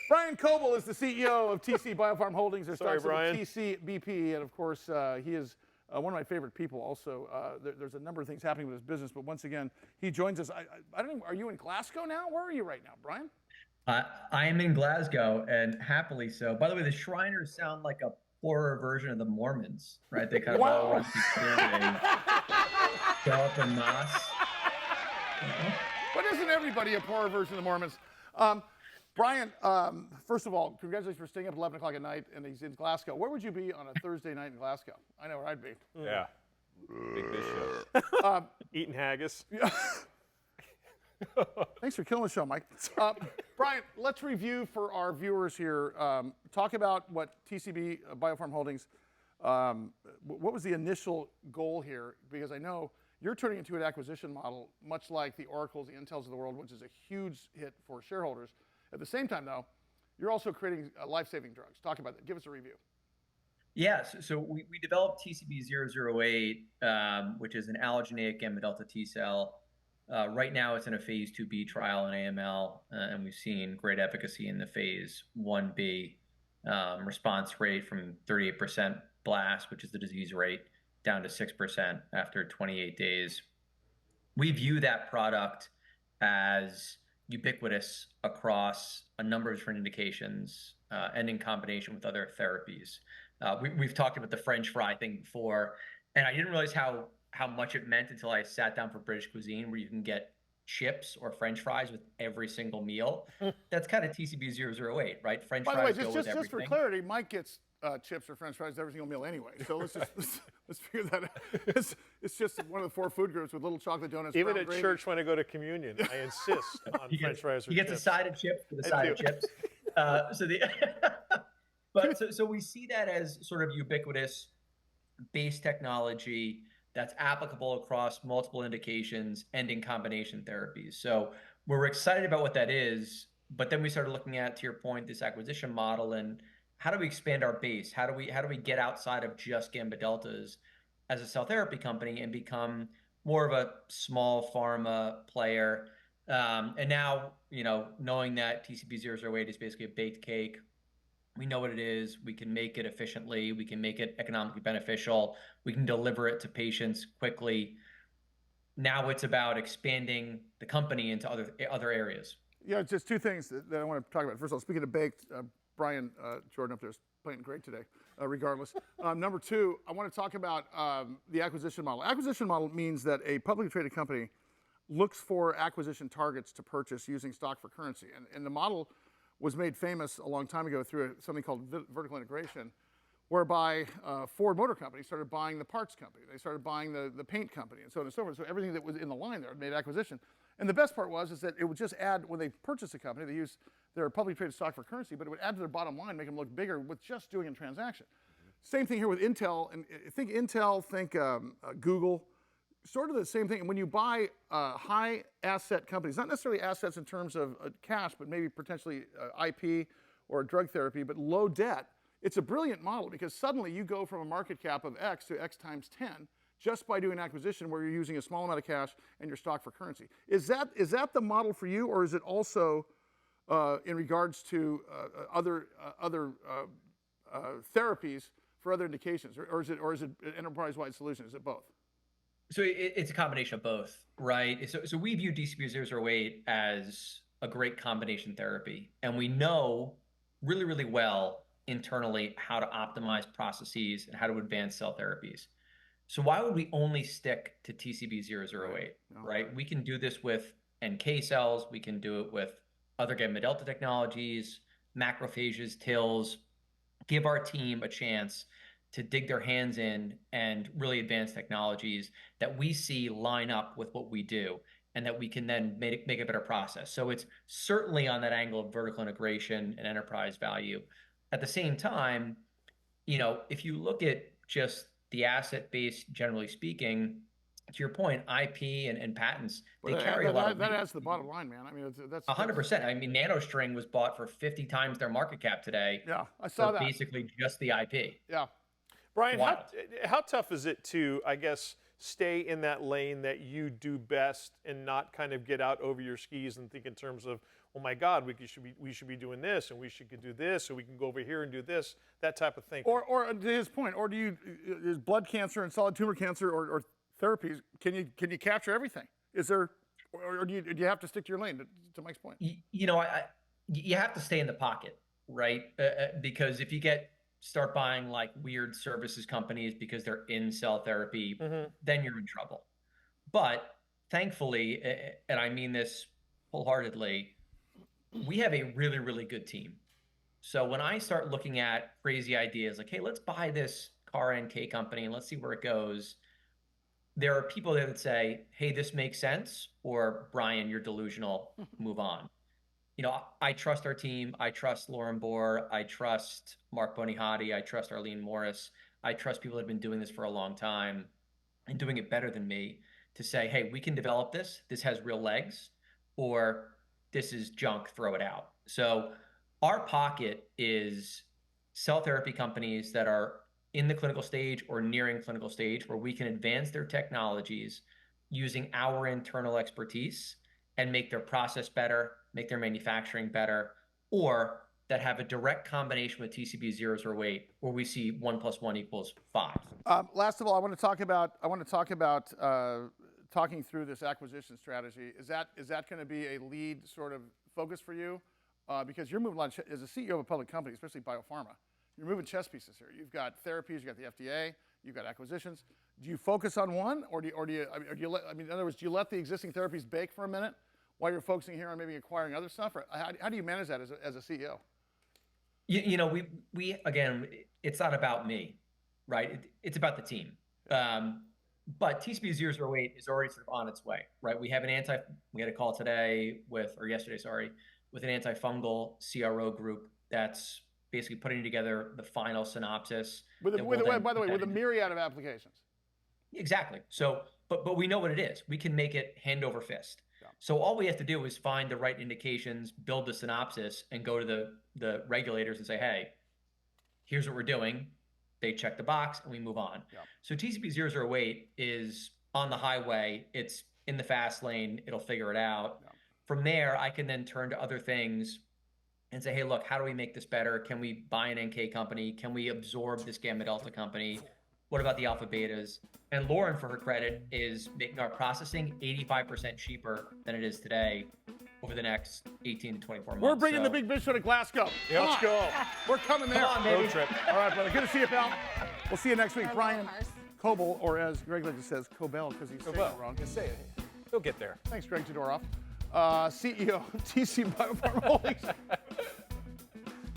Bryan Kobel is the CEO of BioPharm Holdings. There's Sorry, Bryan. TCBP, and of course, he is one of my favorite people. Also, there's a number of things happening with his business, but once again, he joins us. I don't know, are you in Glasgow now? Where are you right now, Bryan? I am in Glasgow, and happily so. By the way, the Shriners sound like a poorer version of the Mormons, right? They kind of all run together. They show up in mass. But isn't everybody a poorer version of the Mormons? Bryan, first of all, congratulations for staying up 11 o'clock at night, and he's in Glasgow. Where would you be on a Thursday night in Glasgow? I know where I'd be. Yeah. Big Biz Show. Eating haggis. Yeah. Thanks for killing the show, Mike. Bryan, let's review for our viewers here. Talk about what TCB BioPharm Holdings, what was the initial goal here? Because I know you're turning into an acquisition model, much like the Oracles, the Intels of the world, which is a huge hit for shareholders. At the same time, though, you're also creating life-saving drugs. Talk about that. Give us a review. Yeah, so we developed TCB008, which is an allogeneic gamma delta T cell. Right now, it's in a phase 2B trial in AML, and we've seen great efficacy in the phase 1B. Response rate from 38% blast, which is the disease rate, down to 6% after 28 days. We view that product as ubiquitous across a number of different indications and in combination with other therapies. We've talked about the French fry thing before, and I didn't realize how much it meant until I sat down for British cuisine, where you can get chips or French fries with every single meal. That's kind of TCB008, right? French fries go with everything. Just for clarity, Mike gets chips or French fries every single meal anyway. So let's figure that out. It's just one of the 4 food groups with little chocolate donuts. Even at church when I go to communion, I insist on French fries or chips. He gets a side of chips for the side of chips. So we see that as sort of ubiquitous base technology that's applicable across multiple indications and in combination therapies. So we're excited about what that is, but then we started looking at, to your point, this acquisition model and how do we expand our base? How do we get outside of just gamma deltas as a cell therapy company and become more of a small pharma player? And now, knowing that TCB008 is basically a baked cake, we know what it is. We can make it efficiently. We can make it economically beneficial. We can deliver it to patients quickly. Now it's about expanding the company into other areas. Yeah, just 2 things that I want to talk about. First of all, speaking of baked, Bryan Jordan up there is playing great today, regardless. Number 2, I want to talk about the acquisition model. Acquisition model means that a publicly traded company looks for acquisition targets to purchase using stock for currency. And the model was made famous a long time ago through something called vertical integration, whereby Ford Motor Company started buying the parts company. They started buying the paint company and so on and so forth. So everything that was in the line there made acquisition. And the best part is that it would just add, when they purchase a company, they use their publicly traded stock for currency, but it would add to their bottom line, make them look bigger with just doing a transaction. Same thing here with Intel. And think Intel, think Google. Sort of the same thing. And when you buy high asset companies, not necessarily assets in terms of cash, but maybe potentially IP or drug therapy, but low debt, it's a brilliant model because suddenly you go from a market cap of X to X times 10 just by doing an acquisition where you're using a small amount of cash and your stock for currency. Is that the model for you, or is it also in regards to other therapies for other indications, or is it an enterprise-wide solution? Is it both? So it's a combination of both, right? So we view TCB008 as a great combination therapy, and we know really, really well internally how to optimize processes and how to advance cell therapies. So why would we only stick to TCB008, right? We can do this with NK cells. We can do it with other gamma delta technologies, macrophages, TILs. Give our team a chance to dig their hands in and really advance technologies that we see line up with what we do and that we can then make a better process. So it's certainly on that angle of vertical integration and enterprise value. At the same time, if you look at just the asset base, generally speaking, to your point, IP and patents, they carry a lot. That adds to the bottom line, man. I mean, that's 100%. I mean, NanoString was bought for 50 times their market cap today. Yeah, I saw that. Basically just the IP. Yeah. Bryan, how tough is it to, I guess, stay in that lane that you do best and not kind of get out over your skis and think in terms of oh my God, we should be doing this, and we should do this, so we can go over here and do this, that type of thing. Or to his point, or is blood cancer and solid tumor cancer or therapies, can you capture everything? Is there, or do you have to stick to your lane, to Mike's point? You have to stay in the pocket, right? Because if you start buying like weird services companies because they're in cell therapy, then you're in trouble. But thankfully, and I mean this wholeheartedly, we have a really, really good team. So when I start looking at crazy ideas like, hey, let's buy this car NK company and let's see where it goes, there are people there that say, hey, this makes sense, or Bryan, you're delusional, move on. I trust our team. I trust Lauren Bohr. I trust Mark Bonihati. I trust Arlene Morris. I trust people that have been doing this for a long time and doing it better than me to say, hey, we can develop this. This has real legs, or this is junk, throw it out. So our pocket is cell therapy companies that are in the clinical stage or nearing clinical stage where we can advance their technologies using our internal expertise and make their process better, make their manufacturing better, or that have a direct combination with TCB008 where we see 1 + 1 = 5. Last of all, I want to talk about talking through this acquisition strategy. Is that going to be a lead sort of focus for you? Because you're moving a lot as a CEO of a public company, especially BioPharma. You're moving chess pieces here. You've got therapies, you've got the FDA, you've got acquisitions. Do you focus on one, or do you in other words, do you let the existing therapies bake for a minute while you're focusing here on maybe acquiring other stuff? Or how do you manage that as a CEO? We again, it's not about me, right? It's about the team. But TCB008 is already sort of on its way, right? We had a call yesterday, with an antifungal CRO group that's basically putting together the final synopsis. By the way, with a myriad of applications. Exactly. So, but we know what it is. We can make it hand over fist. Yeah. So all we have to do is find the right indications, build the synopsis, and go to the regulators and say, hey, here's what we're doing. They check the box, and we move on. Yeah. So TCB008 is on the highway. It's in the fast lane. It'll figure it out. Yeah. From there, I can then turn to other things and say, hey, look, how do we make this better? Can we buy an NK company? Can we absorb this gamma delta company? What about the alpha betas? And Lauren, for her credit, is making our processing 85% cheaper than it is today over the next 18 to 24 months. We're bringing the Big Biz Show to Glasgow. Yeah, let's go. We're coming there. Come on, baby. Road trip. All right, brother. Good to see you, pal. We'll see you next week. Bryan Kobel, or as Greg just says, Kobel, because he's saying it wrong. Just say it. He'll get there. Thanks, Greg Todoroff, CEO of TC BioPharm Holdings.